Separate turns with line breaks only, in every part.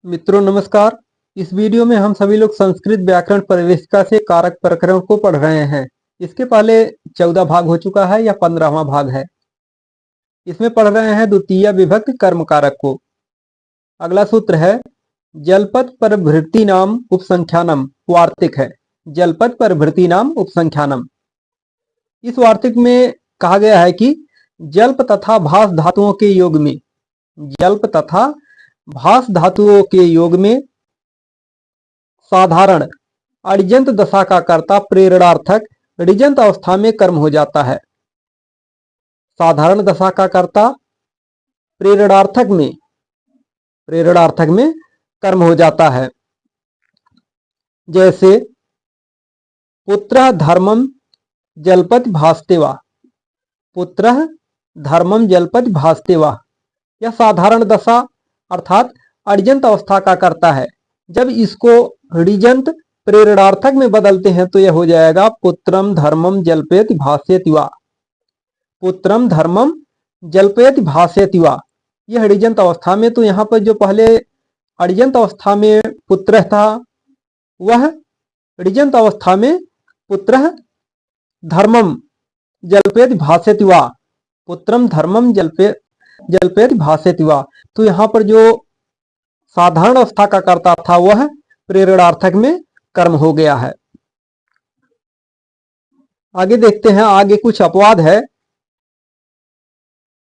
मित्रों नमस्कार। इस वीडियो में हम सभी लोग संस्कृत व्याकरण प्रवेशिका से कारक प्रकरण को पढ़ रहे हैं। इसके पहले 14 भाग हो चुका है या 15वां भाग है। इसमें पढ़ रहे हैं द्वितीय विभक्त कर्म कारक को। अगला सूत्र है जलपद प्रभृति नाम उपसंख्यानम। वार्तिक है जलपद प्रभृति नाम उपसंख्यानम। इस वार्तिक में कहा गया है कि जल्प तथा भास धातुओं के योग में जल्प तथा भास धातुओं के योग में साधारण अडिजंत दशा का कर्ता प्रेरणार्थक ऋजंत अवस्था में कर्म हो जाता है। साधारण दशा का कर्ता प्रेरणार्थक में कर्म हो जाता है। जैसे पुत्र धर्मम जलपति भासते वा। पुत्र धर्मम जलपति भासते वा, यह साधारण दशा अर्थात अडिजंत अवस्था का कर्ता है। जब इसको ऋजंत प्रेरणार्थक में बदलते हैं तो यह हो जाएगा पुत्रम धर्मम जल्पयति भास्यति वा। पुत्रम धर्मम जल्पयति भास्यति वा, यह ऋजंत अवस्था में। तो यहाँ पर जो पहले अडिजंत अवस्था में पुत्र था वह ऋजंत अवस्था में पुत्र धर्मम जल्पयति भास्यति वा। पुत्रम धर्मम जल्पयति भास्यति वा। तो यहाँ पर जो साधारण अवस्था का कर्ता था वह प्रेरणार्थक में कर्म हो गया है। आगे देखते हैं, आगे कुछ अपवाद है।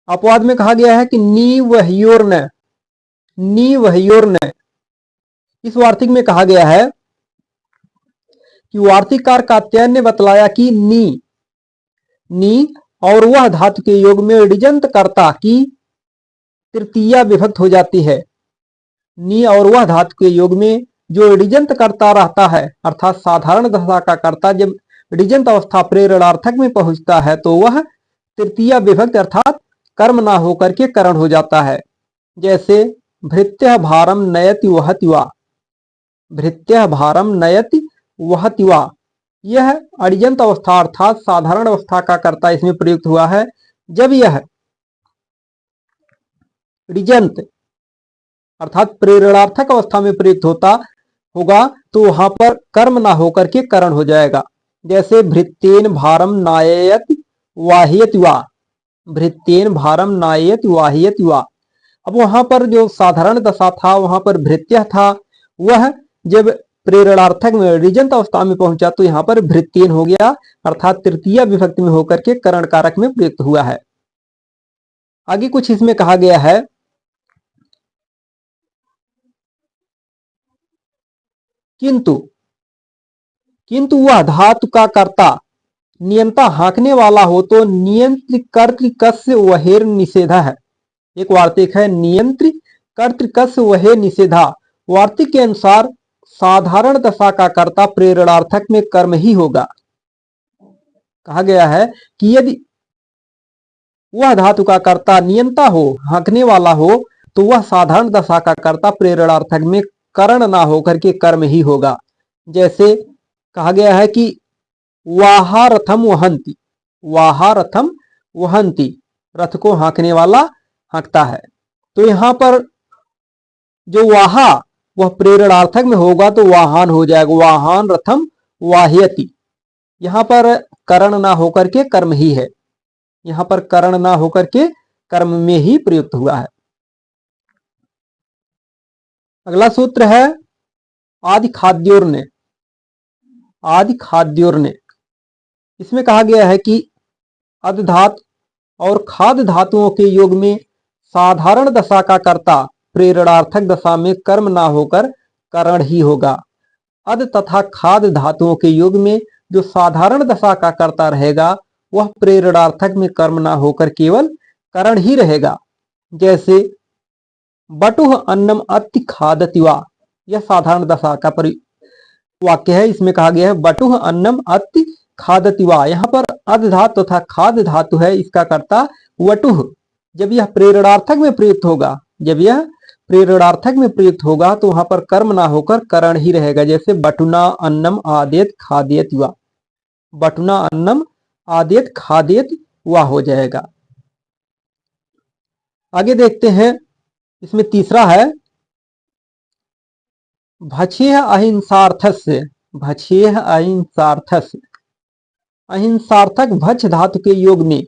अपवाद में कहा गया है कि नी वह्योर्न। इस वार्तिक में कहा गया है कि वार्तिककार कात्यायन ने बतलाया कि नी और वह धातु के योग में ऋजंत कर्ता की तृतीया विभक्त हो जाती है। नी और वह धातु के योग में जो ऋजंत कर्ता रहता है अर्थात साधारण दशा का कर्ता जब ऋजंत अवस्था प्रेरणार्थक में पहुंचता है तो वह तृतीया विभक्त अर्थात कर्म ना होकर के करण हो जाता है। जैसे भृत्य भारम नयति वहति वा। भृत्य भारम नयति वहति वा, यह अडिजंत अवस्था अर्थात साधारण अवस्था का कर्ता इसमें प्रयुक्त हुआ है। जब यह ऋजंत अर्थात प्रेरणार्थक अवस्था में प्रयुक्त होगा तो वहां पर कर्म ना होकर के करण हो जाएगा। जैसे भृत्येन भारम नाययति वाह्यति वा। भृत्येन भारम नाययति वाह्यति वा। अब वहां पर जो साधारण दशा था वहां पर भृत्य था, वह जब प्रेरणार्थक में ऋजंत अवस्था में पहुंचा तो यहाँ पर भृत्येन हो गया अर्थात तृतीय विभक्ति में होकर के करण कारक में प्रयुक्त हुआ है। आगे कुछ इसमें कहा गया है किंतु वह धातु का कर्ता नियंता हाँकने वाला हो तो नियंत्र कर्तृकस्य वहेर निषेधा है। एक वार्तिक है नियंत्र कर्तृकस्य वहेर निषेधा। वार्तिक के अनुसार साधारण दशा का कर्ता प्रेरणार्थक में कर्म ही होगा। कहा गया है कि यदि वह धातु का कर्ता नियंता हो हाँकने वाला हो तो वह साधारण दशा का कर्ता प्रेरणार्थक में करण ना होकर के कर्म ही होगा। जैसे कहा गया है कि वाहारथम वहंती। वाहारथम वहंती, रथ को हाँकने वाला हाँकता है। तो यहाँ पर जो वाहा वह प्रेरणार्थक में होगा तो वाहन हो जाएगा। वाहन रथम वाह्यति, यहाँ पर करण ना होकर के कर्म ही है। यहाँ पर करण ना होकर के कर्म में ही प्रयुक्त हुआ है। अगला सूत्र है आदि खाद्योर्ने। आदि खाद्योर्ने, इसमें कहा गया है कि अधात और खाद धातुओं के योग में साधारण दशा का कर्ता प्रेरणार्थक दशा में कर्म ना होकर करण ही होगा। अद तथा खाद धातुओं के योग में जो साधारण दशा का कर्ता रहेगा वह प्रेरणार्थक में कर्म ना होकर केवल करण ही रहेगा। जैसे बटुह अन्नम अति खादति वा, यह साधारण दशा का वाक्य है। इसमें कहा गया है बटुह अन्नम अति खादति वा। यहाँ पर अध धातु तथा खाद धातु है, इसका कर्ता वटुह। जब यह प्रेरणार्थक में प्रयुक्त होगा तो वहां पर कर्म ना होकर करण ही रहेगा। जैसे बटुना अन्नम आदेत खादेत वा। बटुना अन्नम आदेत खादेत वा हो जाएगा। आगे देखते हैं, इसमें तीसरा है भछेह अहिंसार्थस्य, भछेह अहिंसार्थस्य, अहिंसार्थक भक्ष धातु के योग में,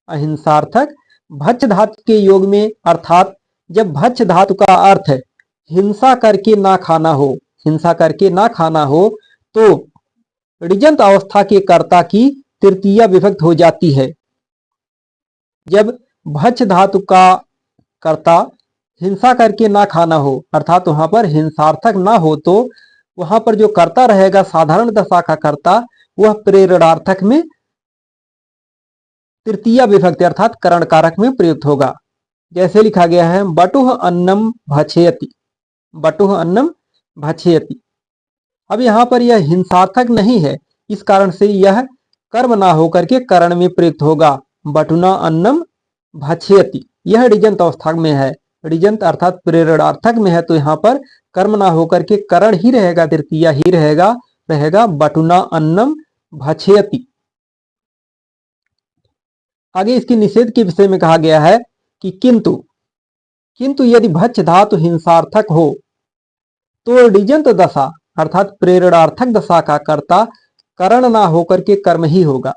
अहिंसार्थक भक्ष धातु के योग में, अर्थात जब भक्ष धातु का अर्थ हिंसा करके ना खाना हो, हिंसा करके ना खाना हो, तो ऋजंत अवस्था के कर्ता की तृतीया विभक्त हो जाती है। जब भक्ष धातु का कर्ता हिंसा करके ना खाना हो, अर्थात वहां पर हिंसार्थक ना हो, तो वहां पर जो कर्ता रहेगा साधारण दशा का कर्ता, वह प्रेरणार्थक में तृतीया विभक्ति अर्थात करण कारक में प्रयुक्त होगा। जैसे लिखा गया है बटुह अन्नम भक्षयति, बटुह अन्नम भक्षयति। अब यहाँ पर यह हिंसार्थक नहीं है, इस कारण से यह कर्म ना होकर के करण में प्रयुक्त होगा। बटुना अन्नम भक्षयति, यह ऋजंत अवस्था में है, ऋजंत अर्थात प्रेरणार्थक में है, तो यहाँ पर कर्म ना होकर के करण ही रहेगा, तृतीया ही रहेगा बटुना अन्नम भक्षयति। आगे इसके निषेध के विषय में कहा गया है कि किंतु यदि भक्ष धातु हिंसार्थक हो तो ऋजंत दशा अर्थात प्रेरणार्थक दशा का कर्ता करण ना होकर के कर्म ही होगा।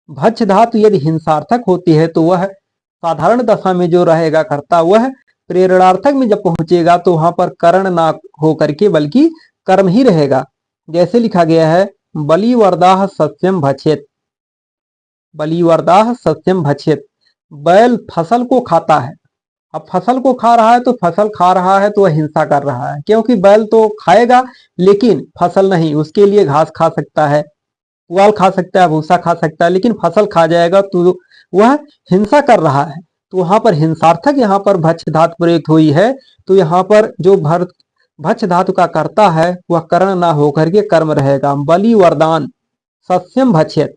भक्ष धातु यदि हिंसार्थक होती है तो वह साधारण दशा में जो रहेगा कर्ता, वह प्रेरणार्थक में जब पहुंचेगा तो वहां पर करण ना होकर के बल्कि कर्म ही रहेगा। जैसे लिखा गया है बलिवर्दाह सस्यम भक्षेत, बलिवर्दाह सस्यम भक्षेत, बैल फसल को खाता है। अब फसल को खा रहा है तो फसल खा रहा है तो वह हिंसा कर रहा है, क्योंकि बैल तो खाएगा लेकिन फसल नहीं, उसके लिए घास खा सकता है, पुआल खा सकता है, भूसा खा सकता है, लेकिन फसल खा जाएगा तो वह हिंसा कर रहा है। तो वहां पर हिंसार्थक यहाँ पर भक्ष धातु प्रयुक्त हुई है, तो यहाँ पर जो भक्ष धातु का कर्ता है वह करण ना होकर के कर्म रहेगा। बलि वरदान सस्यम भक्षेत,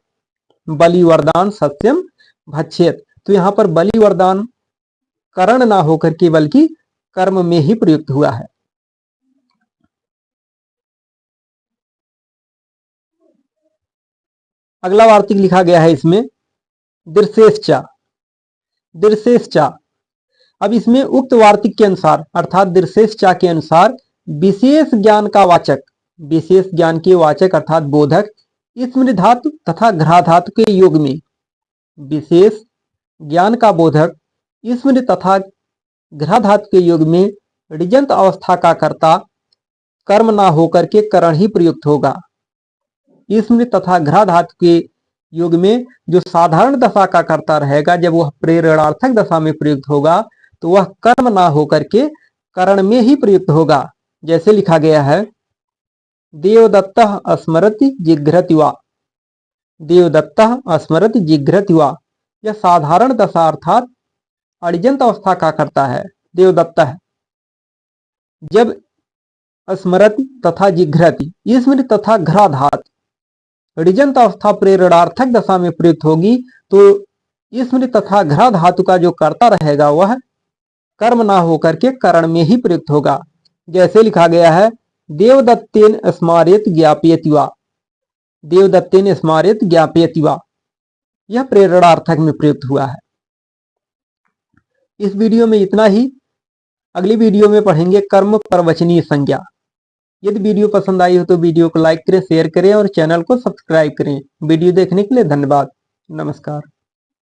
बलि वरदान सस्यम भक्षेत, तो यहाँ पर बलि वरदान करण ना होकर के बल्कि कर्म में ही प्रयुक्त हुआ है। अगला वार्तिक लिखा गया है इसमें दृशेश्चा, दृशेश्चा। अब इसमें उक्त वार्तिक के अनुसार अर्थात दृशेश्चा के अनुसार विशेष ज्ञान का वाचक, विशेष ज्ञान के वाचक अर्थात बोधक स्मृति धातु तथा घ्रा धातु के योग में, विशेष ज्ञान का बोधक स्मृति तथा घ्रा धातु के योग में ऋजंत अवस्था का कर्ता कर्म ना होकर के करण ही प्रयुक्त होगा। स्मृति तथा घ्रा धातु के योग में जो साधारण दशा का कर्ता रहेगा, जब वह प्रेरणार्थक दशा में प्रयुक्त होगा तो वह कर्म ना होकर के करण में ही प्रयुक्त होगा। जैसे लिखा गया है देवदत्तः स्मरति जिघ्रति वा, देवदत्तः स्मरति जिघ्रति वा, यह साधारण दशा अर्थात अड़िजंत अवस्था का करता है। देवदत्तः जब स्मरति तथा जिघ्रति स्मृति तथा घ्रा धातु ऋजंत अवस्था प्रेरणार्थक दशा में प्रयुक्त होगी तो स्मृति तथा घ्रा धातु का जो कर्ता रहेगा वह कर्म ना होकर के करण में ही प्रयुक्त होगा। जैसे लिखा गया है देवदत्तेन स्मारेत ज्ञापयति वा, देवदत्तेन स्मारेत ज्ञापयति वा, यह प्रेरणार्थक में प्रयुक्त हुआ है। इस वीडियो में इतना ही। अगली वीडियो में पढ़ेंगे कर्म परवचनीय संज्ञा। यदि वीडियो पसंद आई हो तो वीडियो को लाइक करें, शेयर करें और चैनल को सब्सक्राइब करें। वीडियो देखने के लिए धन्यवाद। नमस्कार।